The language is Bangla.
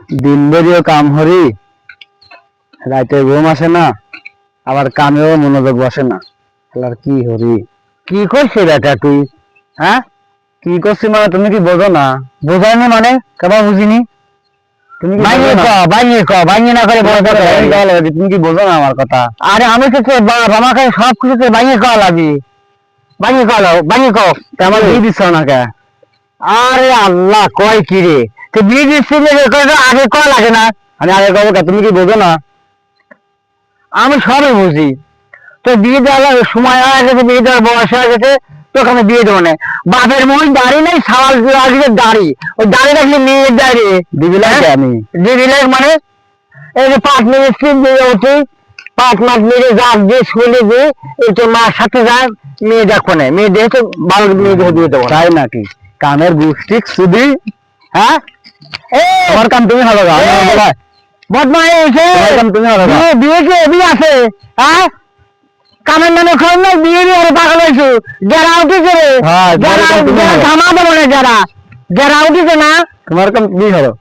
দিন বেরিয়েও কাম হরি, রাতে ঘুম আসে না, আবার কামেও মনোযোগ বসে না। আর কি হরি, কি করছিস বেটা তুই? হ্যাঁ, কি করছিস মানে তুমি কি বোঝো না? বোঝায়নি মানে কেবা বুঝিনি। তুমি কি বাইরে না করে তুমি কি বোঝো না আমার কথা? আরে আমি তো আমাকে সব কিছু বাইরে খাওয়া লাগি, বাইরে খাওয়ালো বাইরে খাও, আমার দিয়ে দিচ্ছ না কে? আরে আল্লাহ, কয় কি রে, তো বিয়ে দিচ্ছি আগে কয়া লাগে না? আমি আগে কব, তুমি কি বোঝো না? আমি সবই বুঝি। তো বিয়ে দেওয়ার সময় হয়ে গেছে, বিয়ে দেওয়ার বয়স হয়ে গেছে, তোকে আমি বিয়ে দেবো না। বাপের মন দাড়ি নেই, সাওয়াল দাড়ি, ওই দাড়ি রাখলে মেয়ের দাঁড়িয়ে দিবি লাগে। আমি দিবি লাগে মানে এই যে 5 মিনিট দিয়ে উঠি, 5 মাস মেরে যাক দিয়ে স্কুলে দিয়ে এই তো মার সাথে যায়, মেয়ে দেখো না, মেয়ে দেখে তো ভালো মেয়ে দেখে দিয়ে দেবো। তাই নাকি? কামের গুষ্টিক শুধু। হ্যাঁ, তোমার কাম তুমি হবে, বদমাইশ কাম তুমি হবে। বিয়ে কে বিয়ে আছে? হ্যাঁ, কামের নামে খবর নাই, বিয়ে দিয়ে আরে পাগল হয়েছো। যারা উঠেছে রে, যারা থামা দেবো না, যারা যারা উঠেছে না, তোমার কাম তুমি হবে।